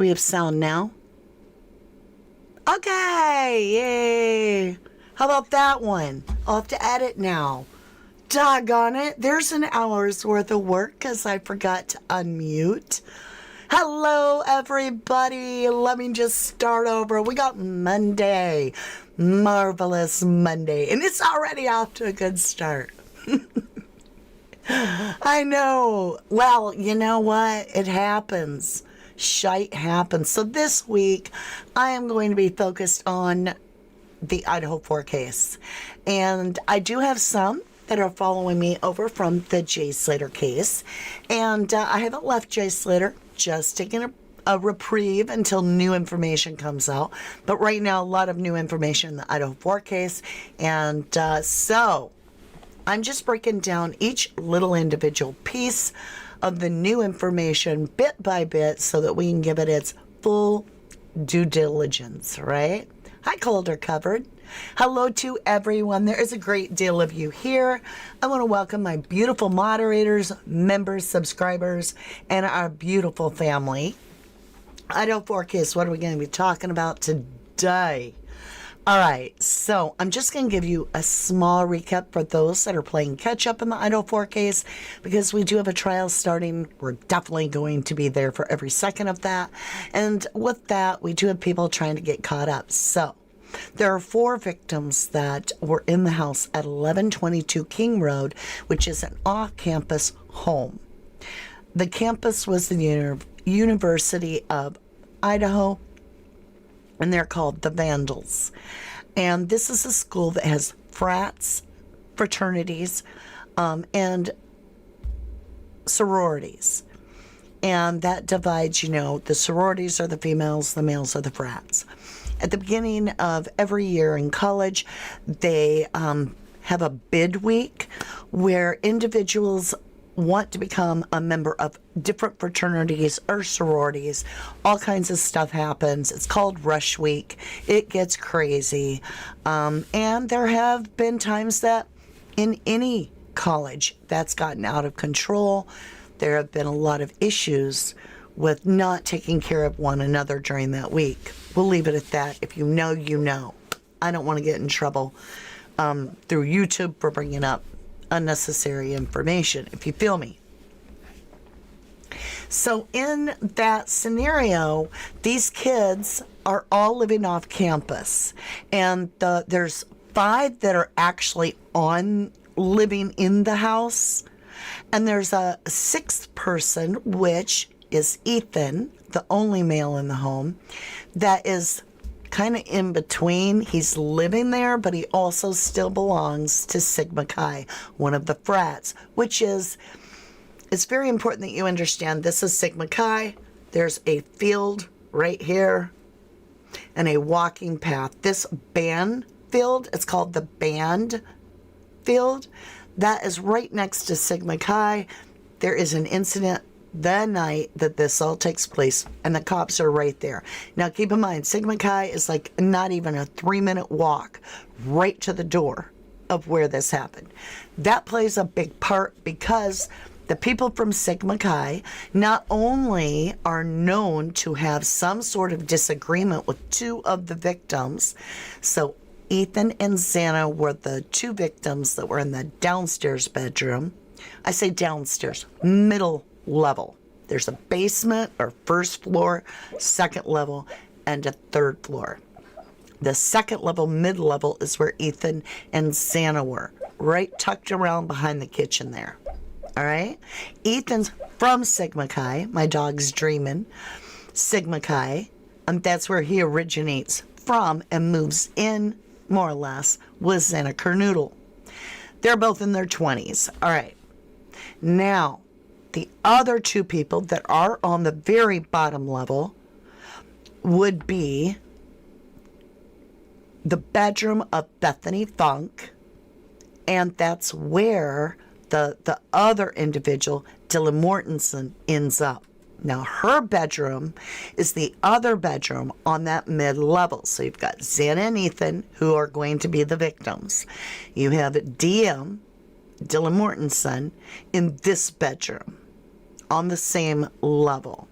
Do we have sound now? Okay, yay. How about that one? I'll have to edit now. Doggone it. There's an hour's worth of work because I forgot to unmute. Hello, everybody. Let me just start over. We got Monday. Marvelous Monday. And it's already off to a good start. I know. Well, you know what? It happens. Shite happens. So this week, I am going to be focused on the Idaho 4 case. And I do have some that are following me over from the Jay Slater case. And I haven't left Jay Slater, just taking a reprieve until new information comes out. But right now, a lot of new information in the Idaho 4 case. And so I'm just breaking down each little individual piece of the new information bit by bit so that we can give it its full due diligence, right? Hi, Calder Covered. Hello to everyone. There is a great deal of you here. I want to welcome my beautiful moderators, members, subscribers, and our beautiful family. Idaho 4 case, what are we going to be talking about today? All right, so I'm just going to give you a small recap for those that are playing catch up in the Idaho 4 case, because we do have a trial starting. We're definitely going to be there for every second of that. And with that, we do have people trying to get caught up. So there are 4 victims that were in the house at 1122 King Road, which is an off-campus home. The campus was the University of Idaho, and they're called the Vandals. And this is a school that has frats, fraternities, and sororities. And that divides, the sororities are the females, the males are the frats. At the beginning of every year in college, they have a bid week where individuals want to become a member of different fraternities or sororities. All kinds of stuff happens. It's called Rush Week. It gets crazy. And there have been times that in any college that's gotten out of control. There have been a lot of issues with not taking care of one another during that week. We'll leave it at that. If you know, you know. I don't want to get in trouble through YouTube for bringing up unnecessary information, if you feel me. So in that scenario, these kids are all living off campus. And there's 5 that are actually living in the house. And there's a 6th person, which is Ethan, the only male in the home, that is kind of in between. He's living there, but he also still belongs to Sigma Chi, one of the frats, which is, it's very important that you understand this is Sigma Chi. There's a field right here and a walking path. This band field, it's called the band field. That is right next to Sigma Chi. There is an incident the night that this all takes place, and the cops are right there. Now, keep in mind, Sigma Chi is like not even a 3-minute walk right to the door of where this happened. That plays a big part because the people from Sigma Chi not only are known to have some sort of disagreement with 2 of the victims. So Ethan and Xana were the 2 victims that were in the downstairs bedroom. I say downstairs, middle level. There's a basement or first floor, 2nd level, and a 3rd floor. The 2nd level, mid-level, is where Ethan and Xana were, right tucked around behind the kitchen there. All right? Ethan's from Sigma Chi. My dog's dreaming. Sigma Chi. And that's where he originates from and moves in, more or less, with Xana Kernoodle. They're both in their 20s. All right. Now, the other 2 people that are on the very bottom level would be the bedroom of Bethany Funk, and that's where the other individual, Dylan Mortensen, ends up. Now, her bedroom is the other bedroom on that mid-level. So you've got Xana and Ethan, who are going to be the victims. You have DM, Dylan Mortensen, in this bedroom on the same level.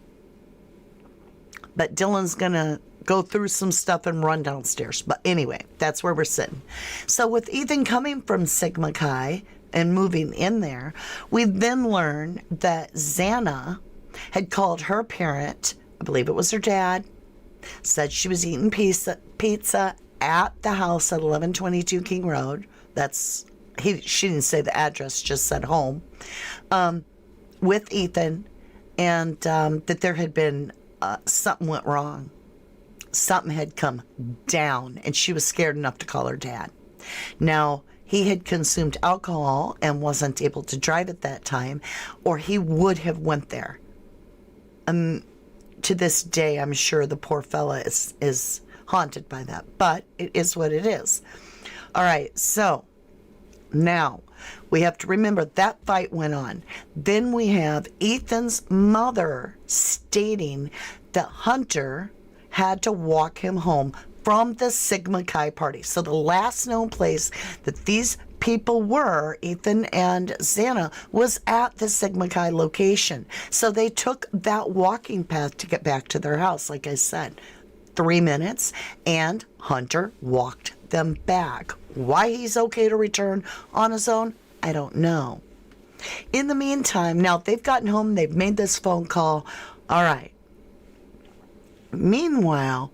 But Dylan's going to go through some stuff and run downstairs. But anyway, that's where we're sitting. So with Ethan coming from Sigma Chi and moving in there, we then learn that Xana had called her parent, I believe it was her dad, said she was eating pizza at the house at 1122 King Road. She didn't say the address, just said home, with Ethan, and that there had been something went wrong. Something had come down, and she was scared enough to call her dad. Now, he had consumed alcohol and wasn't able to drive at that time, or he would have went there. To this day, I'm sure the poor fella is haunted by that, but it is what it is. All right, so now we have to remember that fight went on. Then we have Ethan's mother stating that Hunter had to walk him home from the Sigma Chi party. So the last known place that these people were, Ethan and Xana, was at the Sigma Chi location. So they took that walking path to get back to their house. Like I said, 3 minutes, and Hunter walked them back. Why he's okay to return on his own, I don't know. In the meantime, now they've gotten home, they've made this phone call. All right. Meanwhile,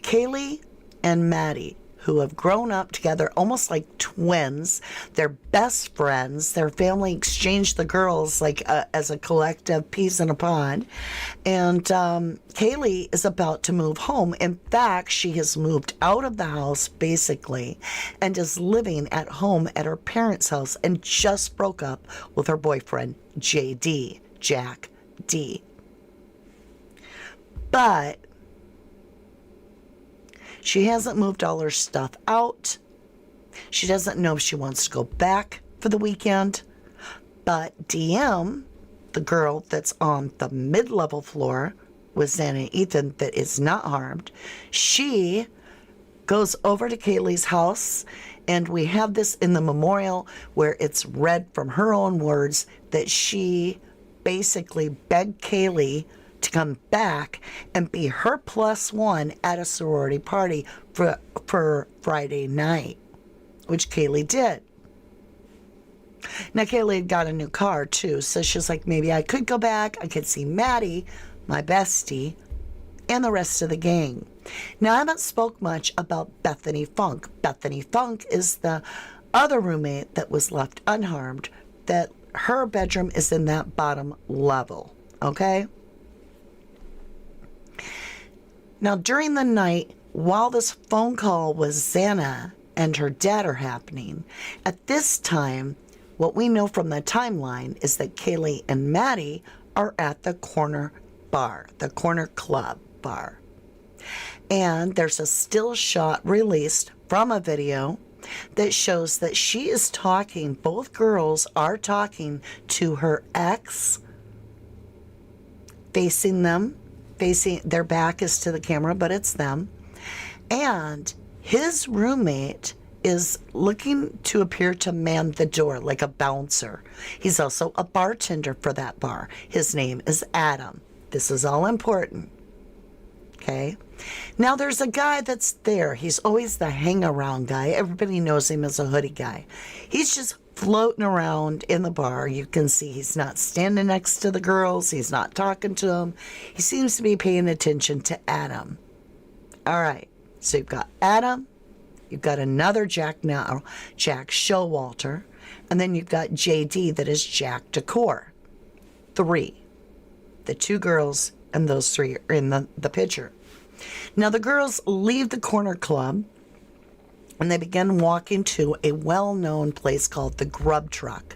Kaylee and Maddie, who have grown up together almost like twins, they're best friends, their family exchanged the girls like as a collective peas in a pod, and Kaylee is about to move home. In fact, she has moved out of the house basically and is living at home at her parents' house and just broke up with her boyfriend JD, Jack D. But she hasn't moved all her stuff out. She doesn't know if she wants to go back for the weekend. But DM, the girl that's on the mid-level floor with Xana and Ethan that is not harmed, she goes over to Kaylee's house, and we have this in the memorial where it's read from her own words that she basically begged Kaylee to come back and be her +1 at a sorority party for Friday night, which Kaylee did. Now, Kaylee had got a new car, too, so she's like, maybe I could go back. I could see Maddie, my bestie, and the rest of the gang. Now, I haven't spoke much about Bethany Funk. Bethany Funk is the other roommate that was left unharmed, that her bedroom is in that bottom level, okay? Now, during the night, while this phone call with Xana and her dad are happening, at this time, what we know from the timeline is that Kaylee and Maddie are at the corner bar, the corner club bar. And there's a still shot released from a video that shows that she is talking, both girls are talking to her ex, facing them. Their back is to the camera, but it's them. And his roommate is looking to appear to man the door like a bouncer. He's also a bartender for that bar. His name is Adam. This is all important. Okay? Now there's a guy that's there. He's always the hang-around guy. Everybody knows him as a hoodie guy. He's just floating around in the bar. You can see he's not standing next to the girls. He's not talking to them. He seems to be paying attention to Adam. All right. So you've got Adam. You've got another Jack now, Jack Showalter. And then you've got JD that is Jack Decor. 3. The 2 girls and those 3 are in the picture. Now the girls leave the corner club and they begin walking to a well-known place called the Grub Truck.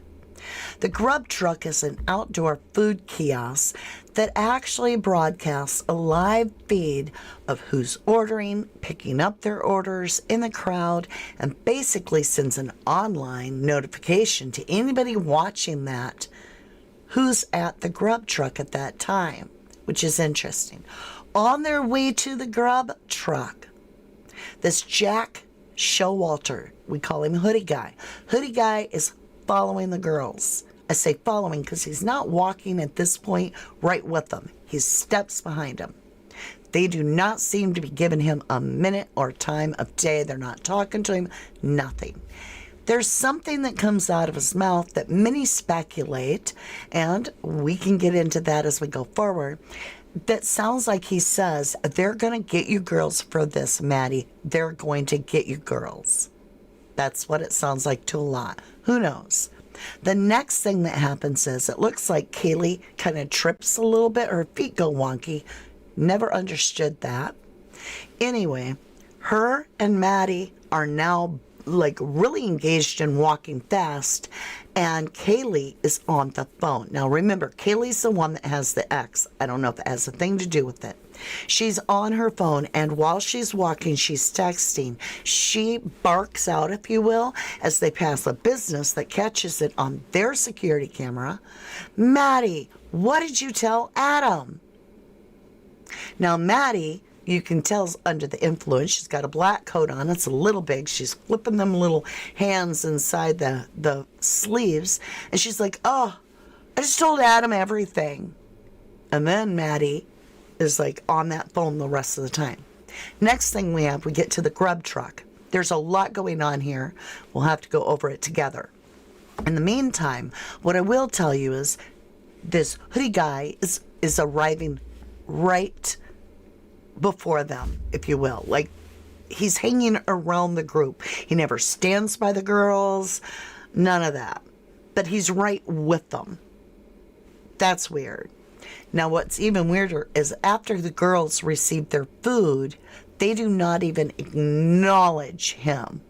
The Grub Truck is an outdoor food kiosk that actually broadcasts a live feed of who's ordering, picking up their orders in the crowd, and basically sends an online notification to anybody watching that who's at the Grub Truck at that time, which is interesting. On their way to the Grub Truck, this Jack Showalter, we call him Hoodie Guy. Hoodie Guy is following the girls. I say following because he's not walking at this point right with them. He's steps behind them. They do not seem to be giving him a minute or time of day. They're not talking to him, nothing. There's something that comes out of his mouth that many speculate, and we can get into that as we go forward, that sounds like he says, they're going to get you girls for this, Maddie. They're going to get you girls. That's what it sounds like to a lot. Who knows? The next thing that happens is it looks like Kaylee kind of trips a little bit. Her feet go wonky. Never understood that. Anyway, her and Maddie are now like really engaged in walking fast, and Kaylee is on the phone. Now remember, Kaylee's the one that has the X. I don't know if it has a thing to do with it. She's on her phone, and while she's walking, she's texting. She barks out, if you will, as they pass a business that catches it on their security camera. Maddie, what did you tell Adam? Now Maddie, you can tell, is under the influence. She's got a black coat on. It's a little big. She's flipping them little hands inside the sleeves. And she's like, oh, I just told Adam everything. And then Maddie is like on that phone the rest of the time. Next thing we get to the grub truck. There's a lot going on here. We'll have to go over it together. In the meantime, what I will tell you is this hoodie guy is arriving right before them, if you will. Like, he's hanging around the group. He never stands by the girls, none of that. But he's right with them. That's weird. Now, what's even weirder is after the girls receive their food, they do not even acknowledge him.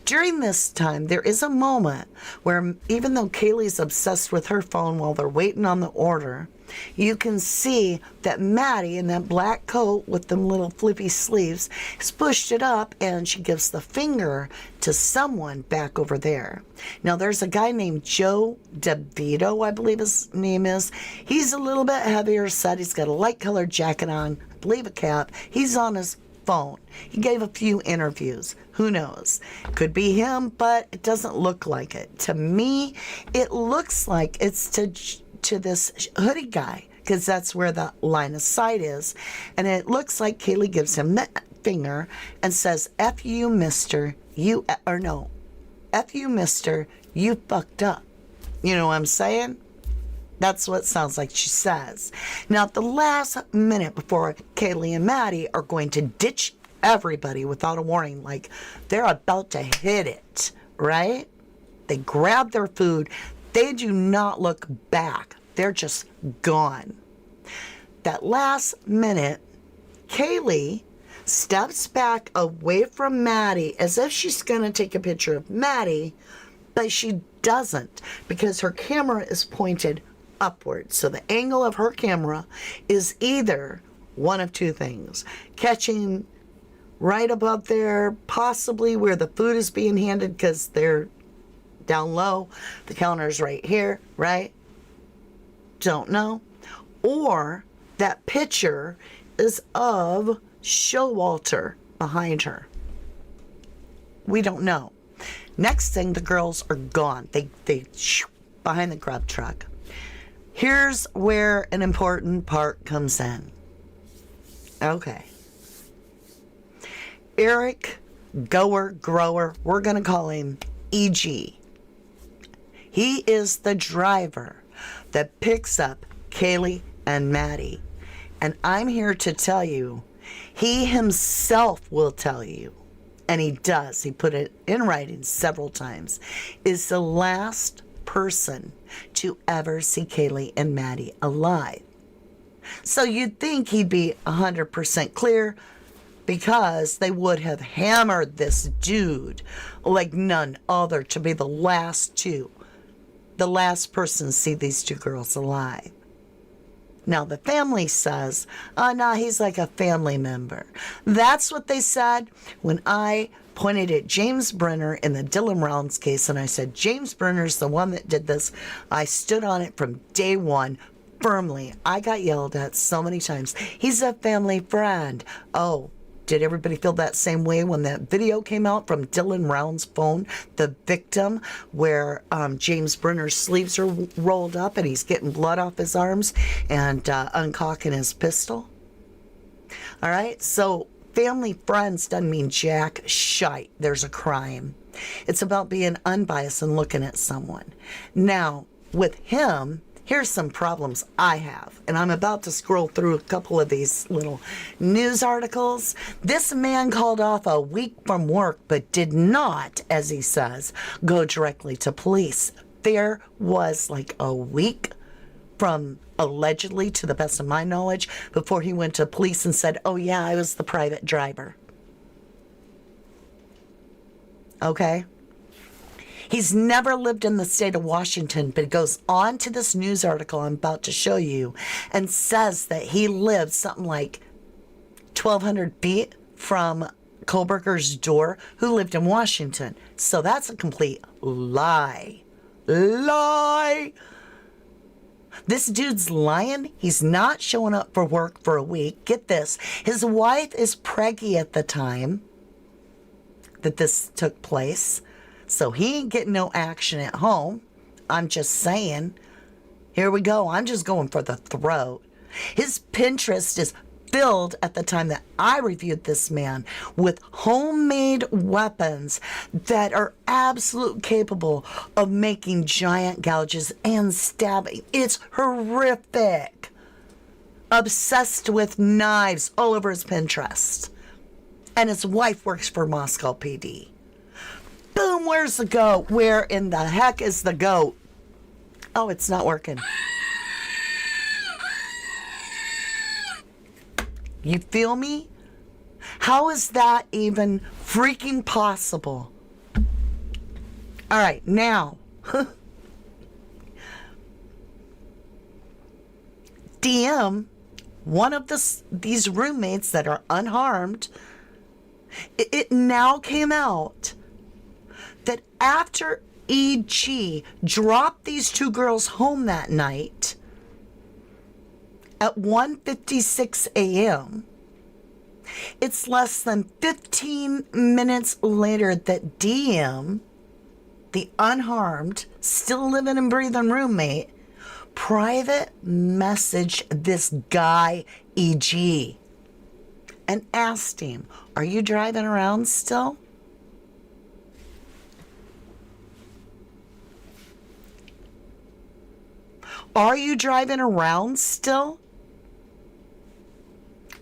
During this time, there is a moment where even though Kaylee's obsessed with her phone while they're waiting on the order, you can see that Maddie in that black coat with them little flippy sleeves has pushed it up, and she gives the finger to someone back over there. Now, there's a guy named Joe DeVito, I believe his name is. He's a little bit heavier set. He's got a light colored jacket on, I believe a cap. He's on his phone. He gave a few interviews. Who knows? Could be him, but it doesn't look like it. To me, it looks like it's to this hoodie guy, because that's where the line of sight is. And it looks like Kaylee gives him that finger and says, F you, mister, F you, mister, you fucked up. You know what I'm saying? That's what it sounds like she says. Now, at the last minute before Kaylee and Maddie are going to ditch everybody without a warning, like they're about to hit it, right? They grab their food. They do not look back. They're just gone. That last minute, Kaylee steps back away from Maddie as if she's going to take a picture of Maddie, but she doesn't, because her camera is pointed upward. So the angle of her camera is either one of two things: catching right above there, possibly where the food is being handed, because they're down low. The counter's right here, right? Don't know. Or that picture is of Showalter behind her. We don't know. Next thing, the girls are gone. They behind the grub truck. Here's where an important part comes in. Okay. Eric Grower, we're going to call him EG. He is the driver that picks up Kaylee and Maddie. And I'm here to tell you, he himself will tell you, and he does, he put it in writing several times, is the last person to ever see Kaylee and Maddie alive. So you'd think he'd be 100% clear, because they would have hammered this dude like none other to be the last person to see these two girls alive. Now, the family says, oh, no, he's like a family member. That's what they said when I pointed at James Brenner in the Dylan Rounds case, and I said, James Brenner's the one that did this. I stood on it from day one firmly. I got yelled at so many times. He's a family friend. Oh, did everybody feel that same way when that video came out from Dylan Round's phone, the victim, where James Brenner's sleeves are rolled up and he's getting blood off his arms and uncocking his pistol? All right, so family friends doesn't mean jack shite. There's a crime. It's about being unbiased and looking at someone. Now, with him, here's some problems I have. And I'm about to scroll through a couple of these little news articles. This man called off a week from work, but did not, as he says, go directly to police. There was like a week from allegedly, to the best of my knowledge, before he went to police and said, oh yeah, I was the private driver. Okay? He's never lived in the state of Washington, but it goes on to this news article I'm about to show you and says that he lives something like 1,200 feet from Kohlberger's door, who lived in Washington. So that's a complete lie. Lie! This dude's lying. He's not showing up for work for a week. Get this. His wife is preggy at the time that this took place. So he ain't getting no action at home. I'm just saying. Here we go. I'm just going for the throat. His Pinterest is filled at the time that I reviewed this man with homemade weapons that are absolutely capable of making giant gouges and stabbing. It's horrific. Obsessed with knives all over his Pinterest. And his wife works for Moscow PD. Boom, where's the goat? Where in the heck is the goat? Oh, it's not working. You feel me? How is that even freaking possible? All right, now. DM, one of these roommates that are unharmed, it now came out that after EG dropped these two girls home that night at 1:56 a.m., it's less than 15 minutes later that DM, the unharmed, still living and breathing roommate, private messaged this guy, EG, and asked him, are you driving around still? Are you driving around still?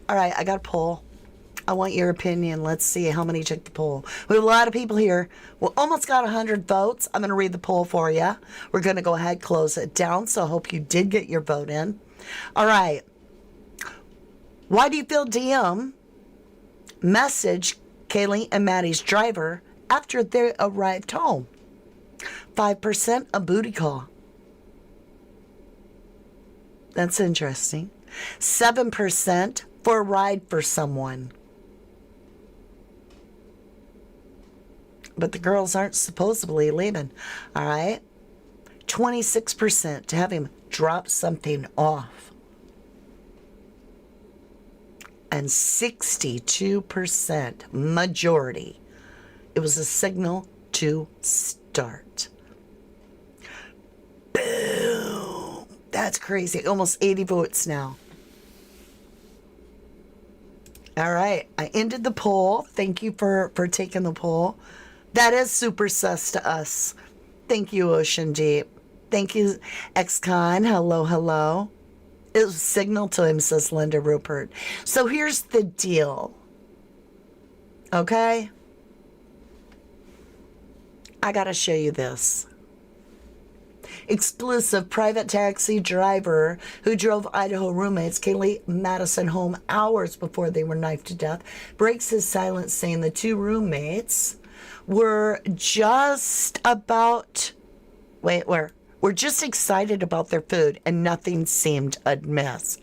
All right, I got a poll. I want your opinion. Let's see how many took the poll. We have a lot of people here. We almost got 100 votes. I'm going to read the poll for you. We're going to go ahead, close it down. So I hope you did get your vote in. All right. Why do you feel DM messaged Kaylee and Maddie's driver after they arrived home? 5% a booty call. That's interesting. 7% for a ride for someone. But the girls aren't supposedly leaving. All right. 26% to have him drop something off. And 62%, majority, it was a signal to start. Boom. That's crazy. Almost 80 votes now. All right. I ended the poll. Thank you for taking the poll. That is super sus to us. Thank you, Ocean Deep. Thank you, Ex-Con. Hello, hello. It was a signal to him, says Linda Rupert. So here's the deal. Okay? I got to show you this. Exclusive private taxi driver who drove Idaho roommates Kaylee Madison home hours before they were knifed to death breaks his silence, saying the two roommates were just about... We're just excited about their food and nothing seemed amiss.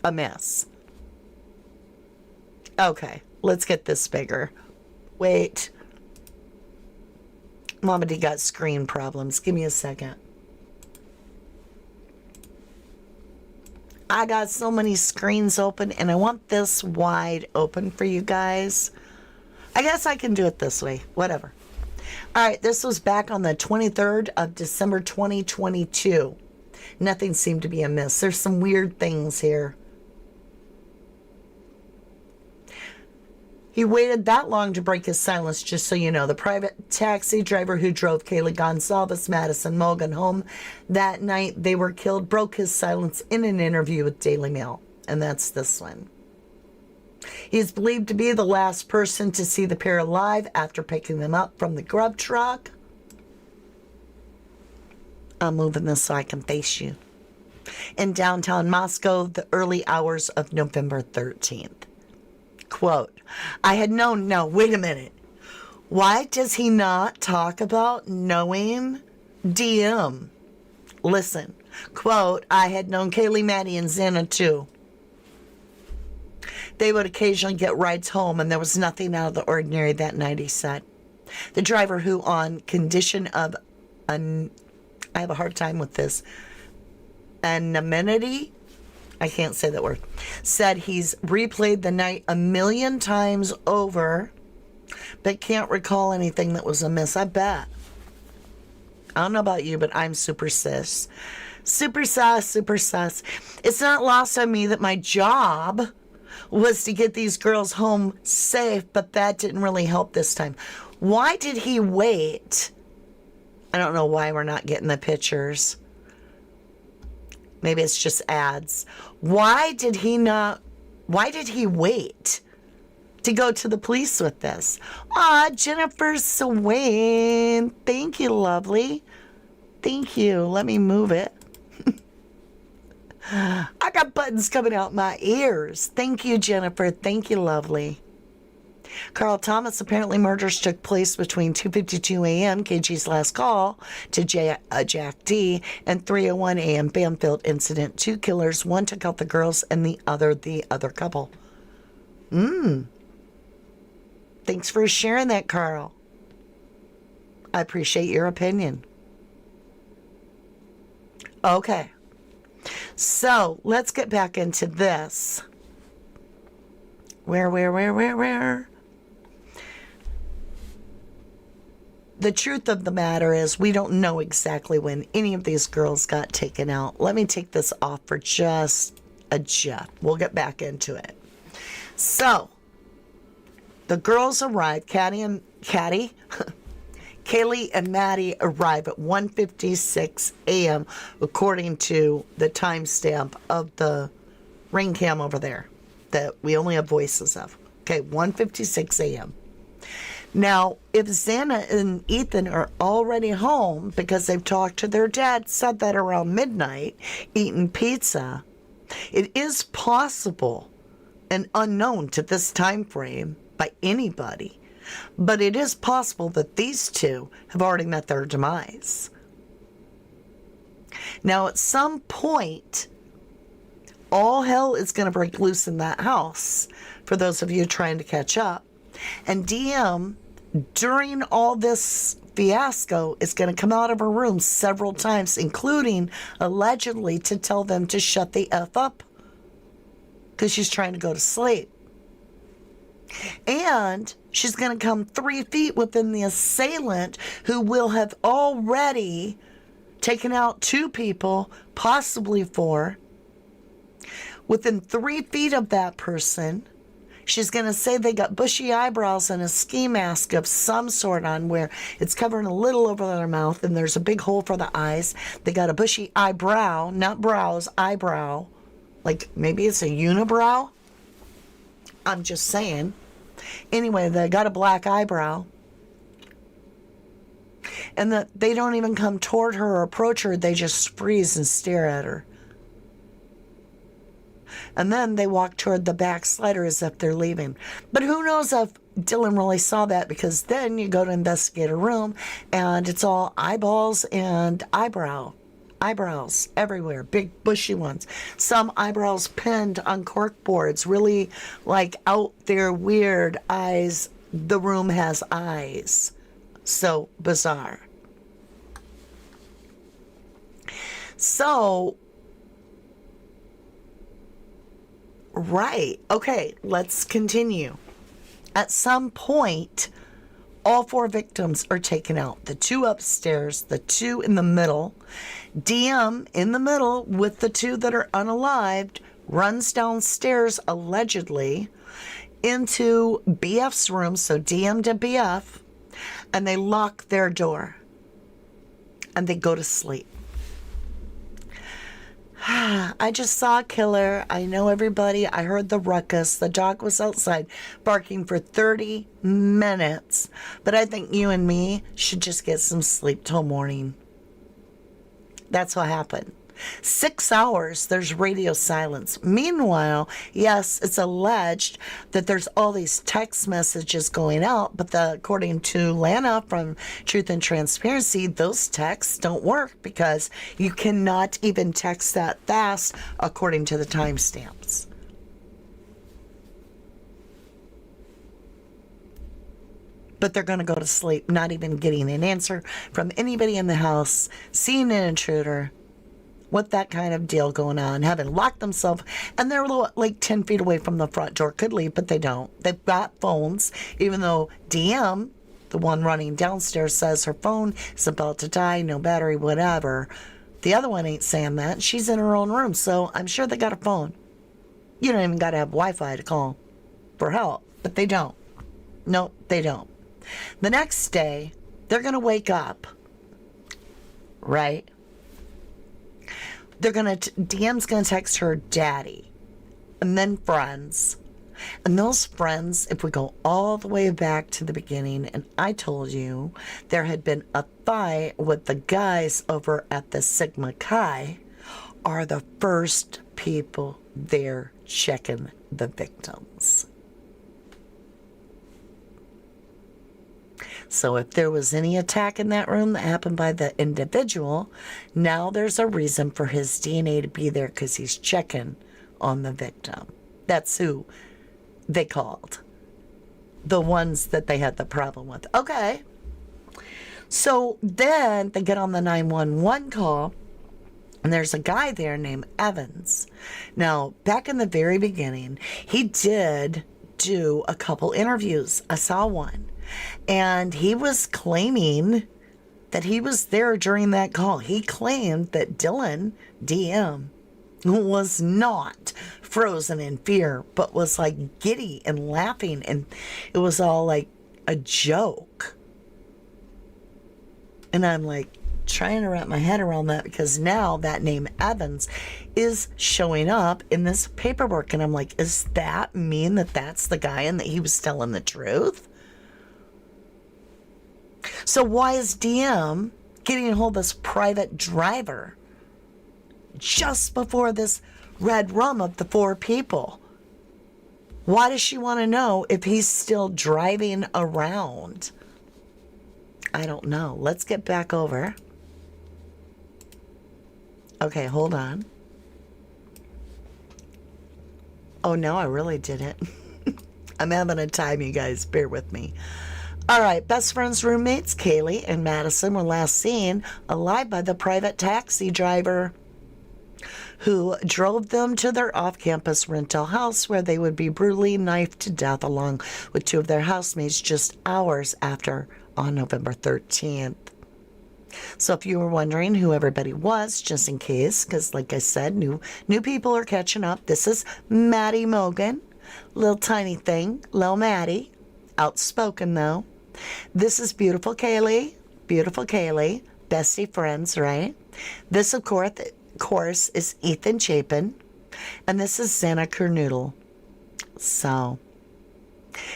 Okay, let's get this bigger. Wait. Mama D got screen problems. Give me a second. I got so many screens open and I want this wide open for you guys. I guess I can do it this way. Whatever. All right, this was back on the 23rd of December 2022. Nothing seemed to be amiss. There's some weird things here. He waited that long to break his silence, just so you know. The private taxi driver who drove Kaylee Gonsalves, Madison Mulligan home that night they were killed broke his silence in an interview with Daily Mail. And that's this one. He is believed to be the last person to see the pair alive after picking them up from the grub truck. I'm moving this so I can face you. In downtown Moscow, the early hours of November 13th. Quote, I had known, no, wait a minute. Why does he not talk about knowing DM? Listen, quote, I had known Kaylee, Maddie, and Xana too. They would occasionally get rides home, and there was nothing out of the ordinary that night, he said. The driver who, on condition of, I have a hard time with this, anonymity, I can't say that word, said he's replayed the night 1,000,000 times over, but can't recall anything that was amiss. I bet. I don't know about you, but I'm super sus. Super sus, super sus. It's not lost on me that my job was to get these girls home safe, but that didn't really help this time. Why did he wait? I don't know why we're not getting the pictures. Maybe it's just ads. Why did he wait to go to the police with this? Ah, Jennifer Swain. Thank you, lovely. Thank you. Let me move it. I got buttons coming out my ears. Thank you, Jennifer. Thank you, lovely. Carl Thomas, apparently murders took place between 2:52 a.m., KG's last call to Jack D, and 3:01 a.m. Banfield incident. 2 killers, one took out the girls and the other couple. Thanks for sharing that, Carl. I appreciate your opinion. Okay. So, let's get back into this. Where? The truth of the matter is we don't know exactly when any of these girls got taken out. Let me take this off for just a jeff. We'll get back into it. So, the girls arrived, Kaylee and Maddie arrive at 1:56 a.m. according to the timestamp of the ring cam over there that we only have voices of. Okay, 1:56 a.m. Now, if Xana and Ethan are already home because they've talked to their dad, said that around midnight, eating pizza, it is possible and unknown to this time frame by anybody, but it is possible that these two have already met their demise. Now, at some point, all hell is going to break loose in that house, for those of you trying to catch up. And DM, during all this fiasco, is going to come out of her room several times, including allegedly to tell them to shut the F up because she's trying to go to sleep. And she's going to come 3 feet within the assailant, who will have already taken out 2 people, possibly 4. Within 3 feet of that person, she's going to say they got bushy eyebrows and a ski mask of some sort on, where it's covering a little over their mouth and there's a big hole for the eyes. They got a bushy eyebrow, not brows, eyebrow. Like maybe it's a unibrow. I'm just saying. Anyway, they got a black eyebrow. And that they don't even come toward her or approach her. They just freeze and stare at her. And then they walk toward the backslider as if they're leaving. But who knows if Dylan really saw that, because then you go to investigate a room and it's all eyeballs and eyebrows everywhere, big bushy ones. Some eyebrows pinned on cork boards, really like out there weird eyes. The room has eyes. So bizarre. So, right. Okay, let's continue. At some point, all 4 victims are taken out. The 2 upstairs, the 2 in the middle. DM in the middle with the 2 that are unalived runs downstairs, allegedly, into BF's room, so DM to BF, and they lock their door and they go to sleep. I just saw a killer. I know everybody. I heard the ruckus. The dog was outside barking for 30 minutes. But I think you and me should just get some sleep till morning. That's what happened. 6 hours, there's radio silence. Meanwhile, yes, it's alleged that there's all these text messages going out, but according to Lana from Truth and Transparency, those texts don't work because you cannot even text that fast according to the timestamps. But they're going to go to sleep, not even getting an answer from anybody in the house, seeing an intruder, with that kind of deal going on, having locked themselves, and they're like 10 feet away from the front door, could leave, but they don't. They've got phones, even though DM, the one running downstairs, says her phone is about to die, no battery, whatever. The other one ain't saying that. She's in her own room, so I'm sure they got a phone. You don't even got to have Wi-Fi to call for help, but they don't. No, they don't. The next day, they're going to wake up, right? DM's going to text her daddy and then friends. And those friends, if we go all the way back to the beginning, and I told you there had been a fight with the guys over at the Sigma Chi, are the first people there checking the victims. So if there was any attack in that room that happened by the individual, now there's a reason for his DNA to be there because he's checking on the victim. That's who they called. The ones that they had the problem with. Okay. So then they get on the 911 call, and there's a guy there named Evans. Now, back in the very beginning, he did do a couple interviews. I saw one. And he was claiming that he was there during that call. He claimed that Dylan, DM, was not frozen in fear, but was like giddy and laughing. And it was all like a joke. And I'm like trying to wrap my head around that because now that name Evans is showing up in this paperwork. And I'm like, does that mean that that's the guy and that he was telling the truth? So why is DM getting a hold of this private driver just before this red rum of the 4 people? Why does she want to know if he's still driving around? I don't know. Let's get back over. Okay, hold on. Oh, no, I really didn't. I'm having a time, you guys. Bear with me. All right, best friends roommates Kaylee and Madison were last seen alive by the private taxi driver who drove them to their off-campus rental house where they would be brutally knifed to death along with 2 of their housemates just hours after on November 13th. So if you were wondering who everybody was, just in case, because like I said, new people are catching up. This is Maddie Mogan, little tiny thing, little Maddie, outspoken though. This is beautiful Kaylee, bestie friends, right? This, of course, is Ethan Chapin, and this is Xana Kernoodle. So,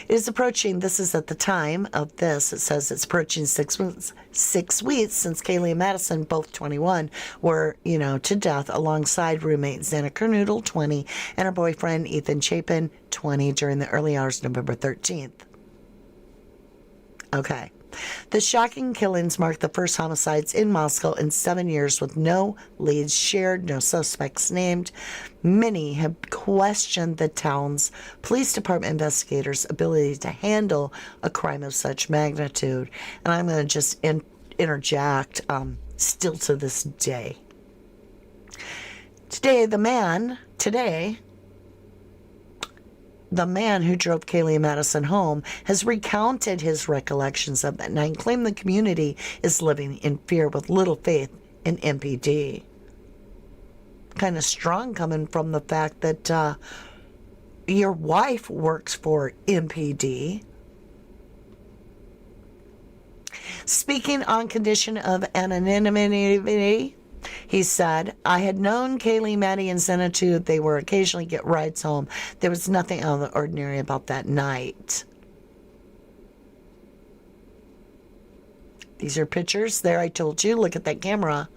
it is approaching, this is at the time of this, it says it's approaching 6 weeks since Kaylee and Madison, both 21, were, to death alongside roommate Xana Kernoodle, 20, and her boyfriend Ethan Chapin, 20, during the early hours of November 13th. Okay. The shocking killings marked the first homicides in Moscow in 7 years with no leads shared, no suspects named. Many have questioned the town's police department investigators' ability to handle a crime of such magnitude. And I'm going to just interject, still to this day. Today, the man who drove Kaylee and Madison home has recounted his recollections of that night and claimed the community is living in fear with little faith in MPD. Kind of strong coming from the fact that, your wife works for MPD. Speaking on condition of anonymity, he said, I had known Kaylee, Maddie, and Senna too. They were occasionally get rides home. There was nothing out of the ordinary about that night. These are pictures. There, I told you. Look at that camera.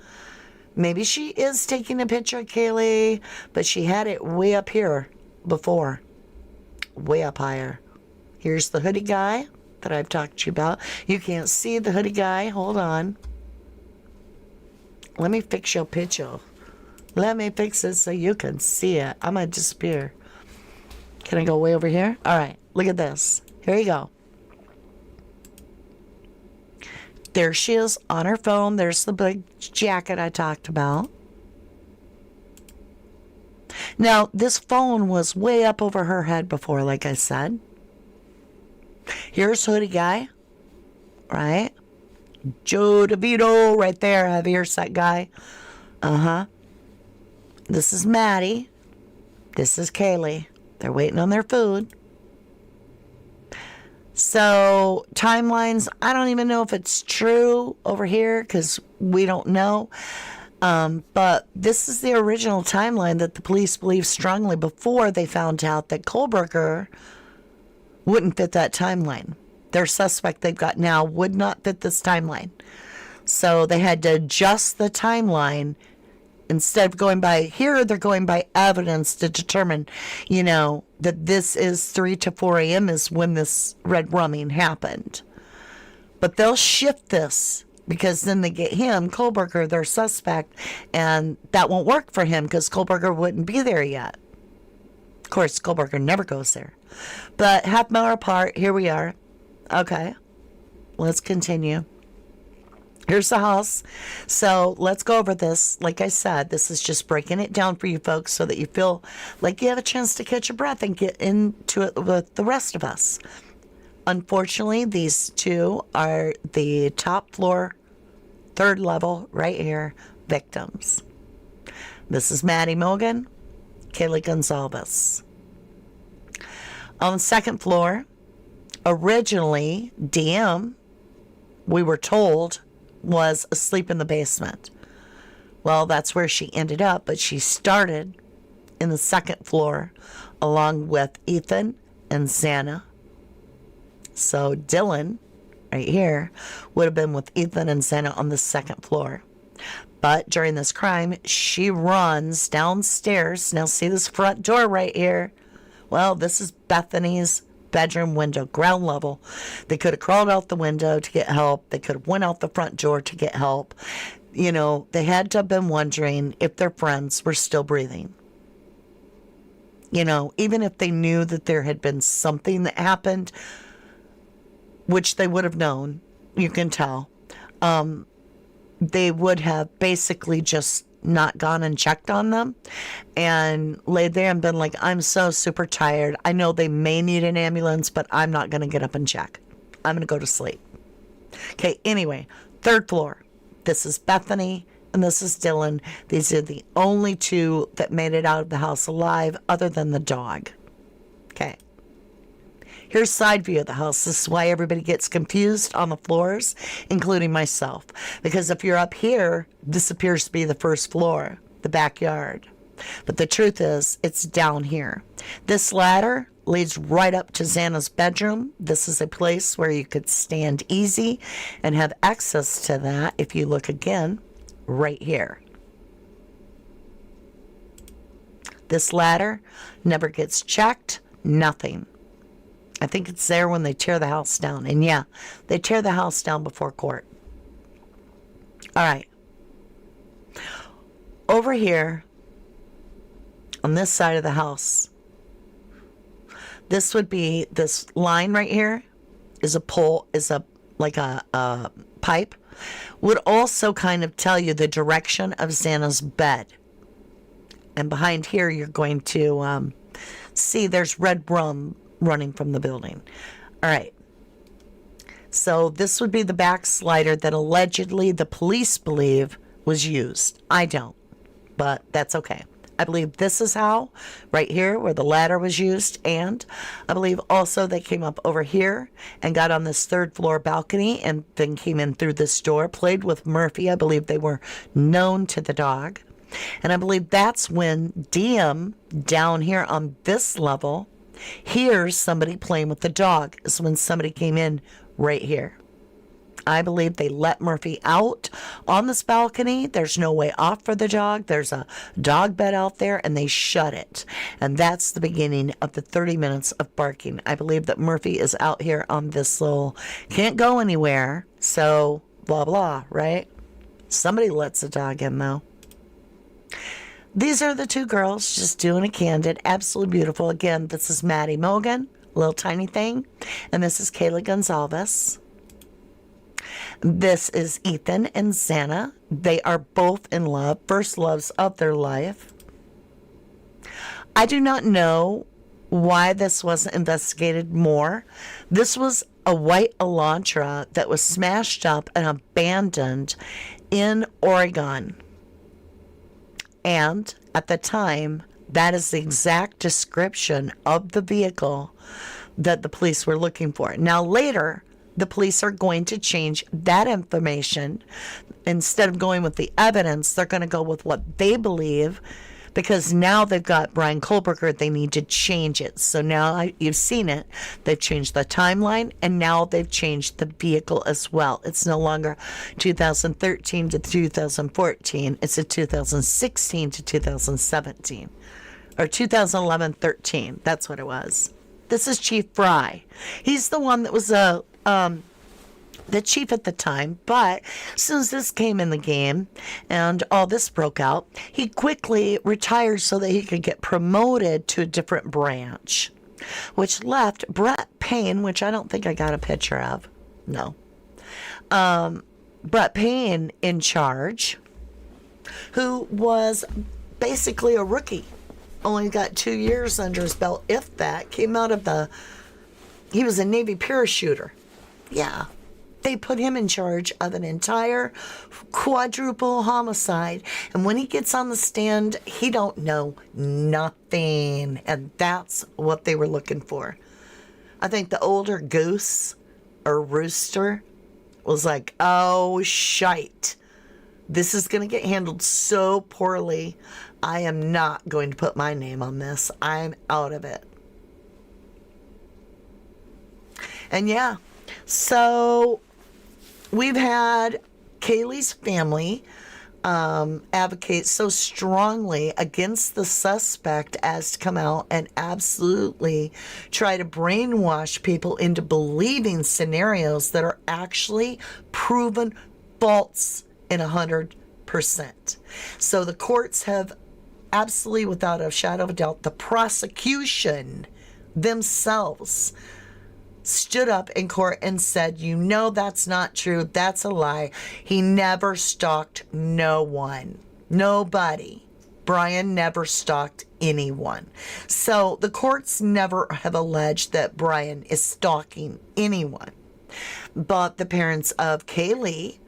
Maybe she is taking a picture of Kaylee, but she had it way up here before. Way up higher. Here's the hoodie guy that I've talked to you about. You can't see the hoodie guy. Hold on. Let me fix your picture. Let me fix it so you can see it. I'm going to disappear. Can I go way over here? All right. Look at this. Here you go. There she is on her phone. There's the big jacket I talked about. Now, this phone was way up over her head before, like I said. Here's hoodie guy, right? Joe DeVito right there, heavier set guy. This is Maddie. This is Kaylee. They're waiting on their food. So, timelines, I don't even know if it's true over here because we don't know. But this is the original timeline that the police believed strongly before they found out that Kohlberger wouldn't fit that timeline. Their suspect they've got now would not fit this timeline. So they had to adjust the timeline. Instead of going by here, they're going by evidence to determine, that this is 3 to 4 a.m. is when this red rumming happened. But they'll shift this because then they get him, Kohlberger, their suspect, and that won't work for him because Kohlberger wouldn't be there yet. Of course, Kohlberger never goes there. But half an hour apart, here we are. Okay, let's continue. Here's the house. So let's go over this. Like I said, this is just breaking it down for you folks so that you feel like you have a chance to catch your breath and get into it with the rest of us. Unfortunately, these two are the top floor, third level, right here, victims. This is Maddie Mogan, Kaylee Gonzalez. On the second floor, originally, DM, we were told, was asleep in the basement. Well, that's where she ended up, but she started in the second floor along with Ethan and Xana. So Dylan, right here, would have been with Ethan and Xana on the second floor. But during this crime, she runs downstairs. Now see this front door right here? Well, this is Bethany's bedroom window, ground level. They could have crawled out the window to get help. They could have went out the front door to get help. They had to have been wondering if their friends were still breathing. Even if they knew that there had been something that happened, which they would have known, you can tell, they would have basically just not gone and checked on them and laid there and been like, I'm so super tired. I know they may need an ambulance, but I'm not going to get up and check. I'm going to go to sleep. Okay, anyway, third floor. This is Bethany and this is Dylan. These are the only two that made it out of the house alive other than the dog. Okay. Here's side view of the house. This is why everybody gets confused on the floors, including myself. Because if you're up here, this appears to be the first floor, the backyard. But the truth is, it's down here. This ladder leads right up to Xana's bedroom. This is a place where you could stand easy and have access to that if you look again, right here. This ladder never gets checked, nothing. I think it's there when they tear the house down. And yeah, they tear the house down before court. All right. Over here, on this side of the house, this would be, this line right here is a pole, like a pipe. Would also kind of tell you the direction of Xana's bed. And behind here, you're going to see there's red rum running from the building. All right. So this would be the backslider that allegedly the police believe was used. I don't, but that's okay. I believe this is how, right here where the ladder was used. And I believe also they came up over here and got on this third floor balcony and then came in through this door, played with Murphy. I believe they were known to the dog. And I believe that's when Diem down here on this level hears somebody playing with the dog, is when somebody came in right here. I believe they let Murphy out on this balcony. There's no way off for the dog. There's a dog bed out there, and they shut it. And that's the beginning of the 30 minutes of barking. I believe that Murphy is out here on this little, can't go anywhere, so blah, blah, right? Somebody lets the dog in, though. These are the two girls just doing a candid. Absolutely beautiful. Again, this is Maddie Mogan, little tiny thing, and this is Kaylee Gonzalez. This is Ethan and Xana. They are both in love, first loves of their life. I do not know why this wasn't investigated more. This was a white Elantra that was smashed up and abandoned in Oregon. And at the time, that is the exact description of the vehicle that the police were looking for. Now later, the police are going to change that information. Instead of going with the evidence, they're going to go with what they believe, because now they've got Brian Kohlberger. They need to change it. So now you've seen it. They've changed the timeline, and now they've changed the vehicle as well. It's no longer 2013 to 2014. It's a 2016 to 2017, or 2011-13. That's what it was. This is Chief Fry. He's the one that was the chief at the time, but as soon as this came in the game and all this broke out, he quickly retired so that he could get promoted to a different branch, which left Brett Payne, which I don't think I got a picture of. No. Brett Payne in charge, who was basically a rookie. Only got 2 years under his belt, if that. Came out of he was a Navy parachuter. Yeah. They put him in charge of an entire quadruple homicide. And when he gets on the stand, he don't know nothing. And that's what they were looking for. I think the older goose or rooster was like, oh, shite. This is going to get handled so poorly. I am not going to put my name on this. I'm out of it. And yeah, so we've had Kaylee's family advocate so strongly against the suspect as to come out and absolutely try to brainwash people into believing scenarios that are actually proven false in 100%. So the courts have absolutely, without a shadow of a doubt, the prosecution themselves stood up in court and said, you know, that's not true. That's a lie. He never stalked no one. Nobody. Brian never stalked anyone. So the courts never have alleged that Brian is stalking anyone. But the parents of Kaylee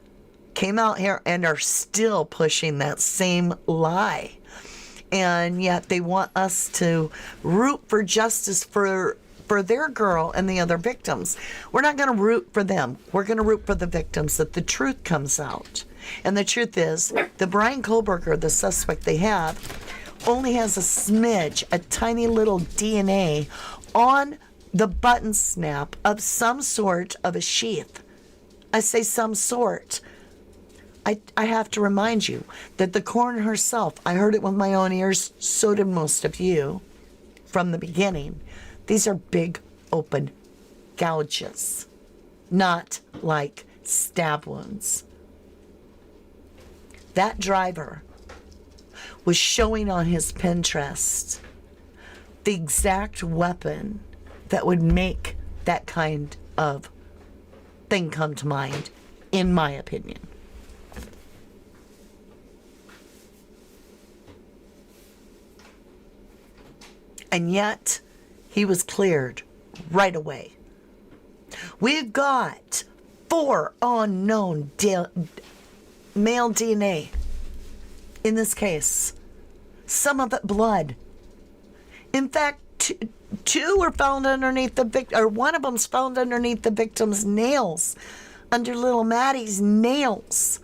came out here and are still pushing that same lie. And yet they want us to root for justice for their girl and the other victims. We're not going to root for them. We're going to root for the victims, that the truth comes out. And the truth is, the Brian Kohlberger, the suspect they have, only has a smidge, a tiny little DNA on the button snap of some sort of a sheath. I say some sort. I have to remind you that the coroner herself, I heard it with my own ears, so did most of you from the beginning. These are big open gouges, not like stab wounds. That driver was showing on his Pinterest the exact weapon that would make that kind of thing come to mind, in my opinion. And yet, he was cleared right away. We've got 4 unknown male DNA in this case. some of it blood. In fact, two were found underneath the victim, or one of them's found underneath the victim's nails, under little Maddie's nails.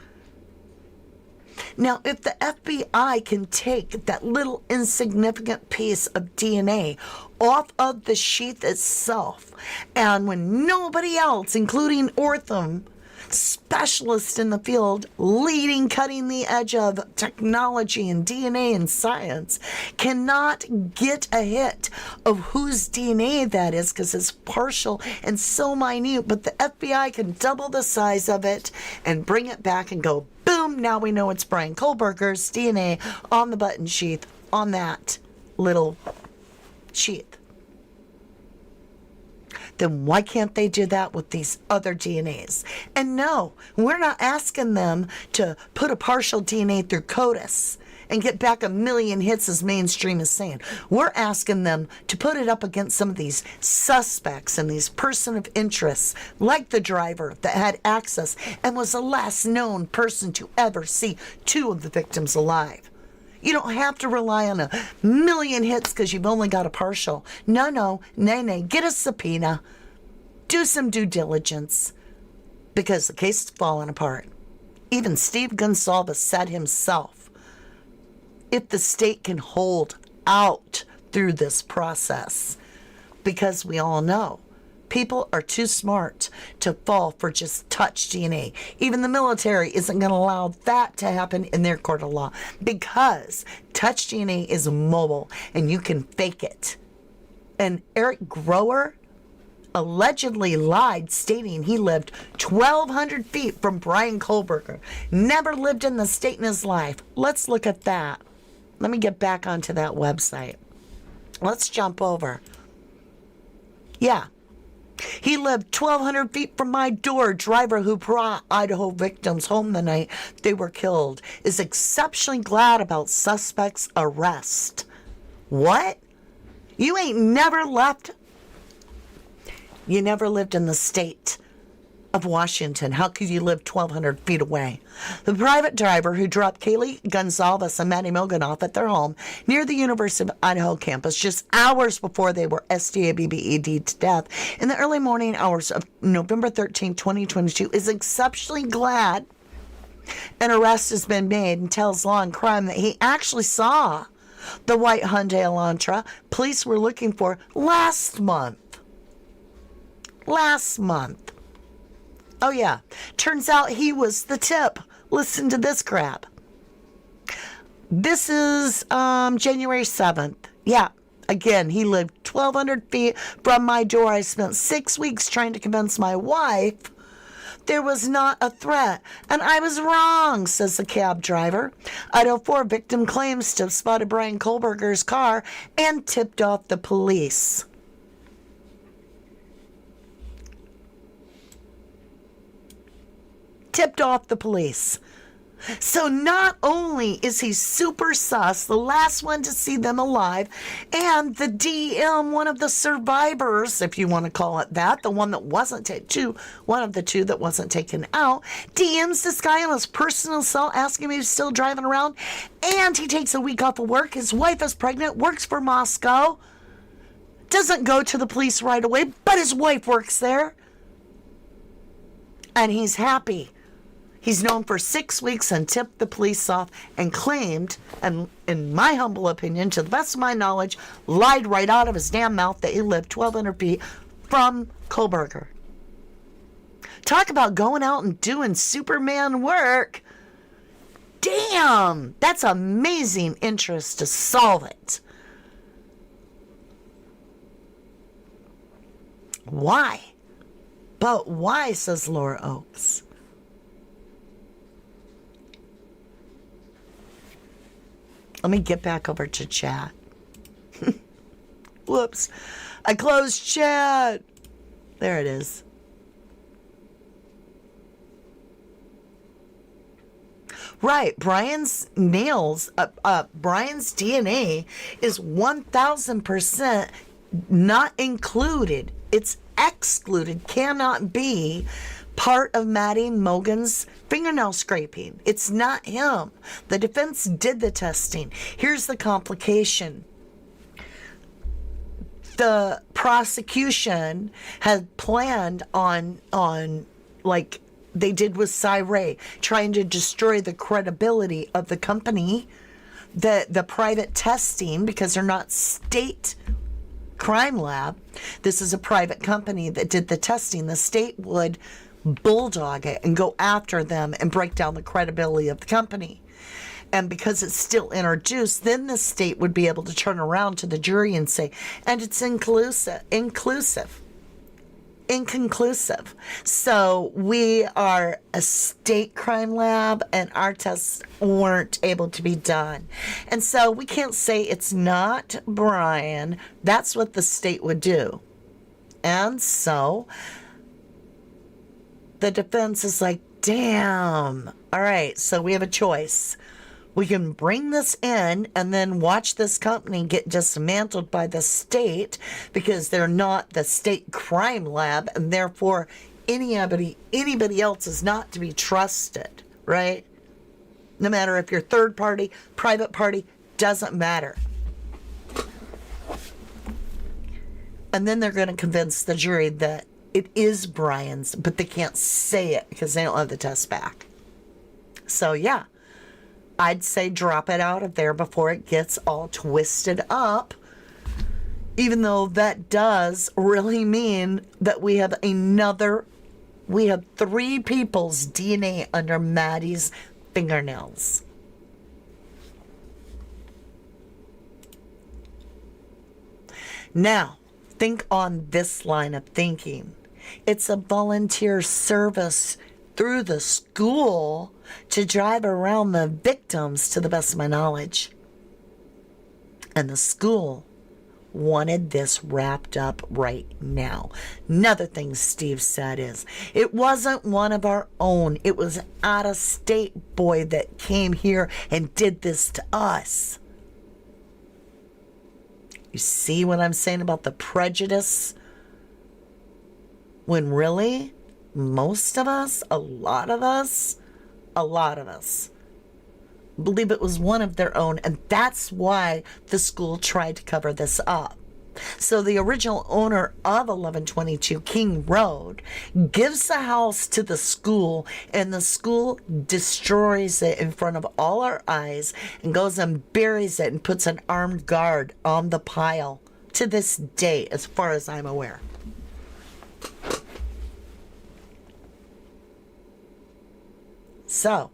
Now, if the FBI can take that little insignificant piece of DNA off of the sheath itself, and when nobody else, including Ortham, specialist in the field, leading, cutting the edge of technology and DNA and science, cannot get a hit of whose DNA that is because it's partial and so minute, but the FBI can double the size of it and bring it back and go, boom, now we know it's Brian Kohlberger's DNA on the button sheath on that little sheath. Then why can't they do that with these other DNAs? And no, we're not asking them to put a partial DNA through CODIS and get back 1 million hits as mainstream is saying. We're asking them to put it up against some of these suspects and these person of interest, like the driver that had access and was the last known person to ever see 2 of the victims alive. You don't have to rely on 1 million hits because you've only got a partial. No, nay, get a subpoena. Do some due diligence because the case is falling apart. Even Steve Gonsalves said himself, if the state can hold out through this process, because we all know people are too smart to fall for just touch DNA. Even the military isn't going to allow that to happen in their court of law because touch DNA is mobile and you can fake it. And Eric Grower allegedly lied, stating he lived 1,200 feet from Brian Kohlberger. Never lived in the state in his life. Let's look at that. Let me get back onto that website. Let's jump over. Yeah. He lived 1,200 feet from my door. Driver who brought Idaho victims home the night they were killed is exceptionally glad about suspect's arrest. What? You ain't never left? You never lived in the state of Washington. How could you live 1,200 feet away? The private driver who dropped Kaylee Gonsalves and Maddie Milgan off at their home near the University of Idaho campus just hours before they were STABBED to death in the early morning hours of November 13, 2022 is exceptionally glad an arrest has been made and tells Law and Crime that he actually saw the white Hyundai Elantra police were looking for last month. Oh, yeah. Turns out he was the tip. Listen to this crap. This is January 7th. Yeah. Again, he lived 1,200 feet from my door. I spent 6 weeks trying to convince my wife there was not a threat. And I was wrong, says the cab driver. Idaho 4 victim claims to have spotted Brian Kohlberger's car and tipped off the police. So not only is he super sus, the last one to see them alive, and the DM, one of the survivors, if you want to call it that, the one that wasn't one of the 2 that wasn't taken out, DMs this guy on his personal cell asking him if he's still driving around, and he takes a week off of work. His wife is pregnant, works for Moscow, doesn't go to the police right away, but his wife works there, and he's happy. He's known for 6 weeks and tipped the police off and claimed, and in my humble opinion, to the best of my knowledge, lied right out of his damn mouth that he lived 1,200 feet from Kohlberger. Talk about going out and doing Superman work. Damn, that's amazing interest to solve it. Why? But why, says Laura Oakes. Let me get back over to chat. Whoops. I closed chat. There it is. Right. Brian's nails, Brian's DNA is 1,000% not included. It's excluded, cannot be part of Maddie Mogen's fingernail scraping. It's not him. The defense did the testing. Here's the complication. The prosecution had planned on like they did with Ray, trying to destroy the credibility of the company, the private testing, because they're not state crime lab. This is a private company that did the testing. The state would bulldog it and go after them and break down the credibility of the company. And because it's still introduced, then the state would be able to turn around to the jury and say, and it's inconclusive. So we are a state crime lab and our tests weren't able to be done. And so we can't say it's not Brian. That's what the state would do. And so the defense is like, damn. All right, so we have a choice. We can bring this in and then watch this company get dismantled by the state because they're not the state crime lab, and therefore anybody else is not to be trusted, right? No matter if you're third party, private party, doesn't matter. And then they're going to convince the jury that it is Brian's, but they can't say it because they don't have the test back. So yeah. I'd say drop it out of there before it gets all twisted up, even though that does really mean that we have 3 people's DNA under Maddie's fingernails. Now, think on this line of thinking. It's a volunteer service through the school to drive around the victims, to the best of my knowledge. And the school wanted this wrapped up right now. Another thing Steve said is, it wasn't one of our own. It was an out-of-state boy that came here and did this to us. You see what I'm saying about the prejudice? When really, most of us, a lot of us, believe it was one of their own, and that's why the school tried to cover this up. So the original owner of 1122 King Road gives the house to the school, and the school destroys it in front of all our eyes and goes and buries it and puts an armed guard on the pile to this day, as far as I'm aware. So,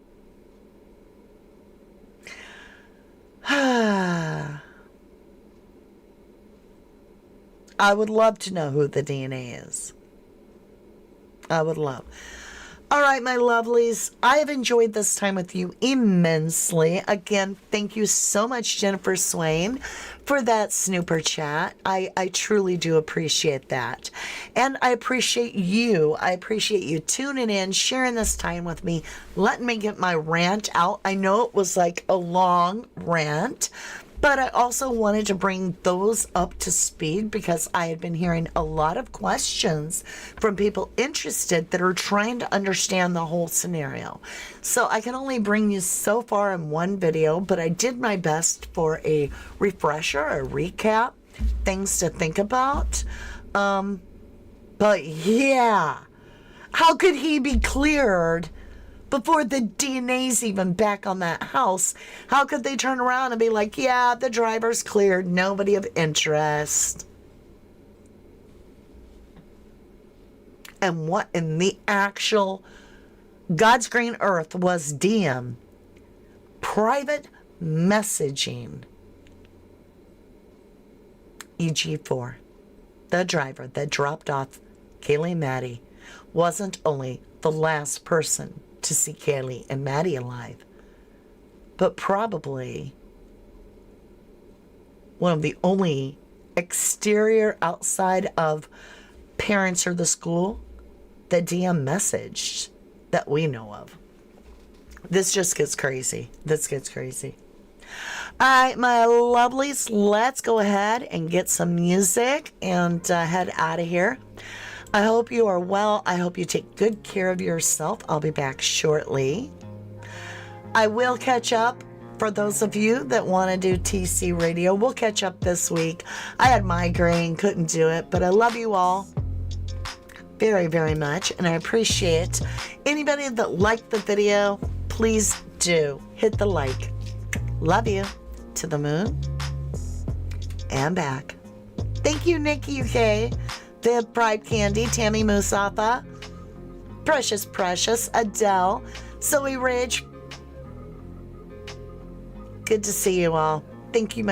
I would love to know who the DNA is. I would love. All right, my lovelies, I have enjoyed this time with you immensely. Again, thank you so much, Jennifer Swain, for that snooper chat. I truly do appreciate that. And I appreciate you. I appreciate you tuning in, sharing this time with me, letting me get my rant out. I know it was like a long rant, but I also wanted to bring those up to speed because I had been hearing a lot of questions from people interested that are trying to understand the whole scenario. So I can only bring you so far in one video, but I did my best for a refresher, a recap, things to think about. But yeah, how could he be cleared before the DNA's even back on that house? How could they turn around and be like, yeah, the driver's cleared, nobody of interest? And what in the actual God's green earth was DM? Private messaging. EG4, the driver that dropped off Kaylee and Maddie, wasn't only the last person to see Kaylee and Maddie alive, but probably one of the only exterior outside of parents or the school that DM messaged that we know of. This just gets crazy. This gets crazy. All right, my lovelies, let's go ahead and get some music and head out of here. I hope you are well. I hope you take good care of yourself. I'll be back shortly. I will catch up. For those of you that want to do TC Radio, we'll catch up this week. I had migraine, couldn't do it, but I love you all very, very much, and I appreciate anybody that liked the video. Please do hit the like. Love you to the moon and back. Thank you, Nikki UK, the Pride Candy, Tammy Musafa, Precious, Adele, Zoe Ridge. Good to see you all. Thank you, my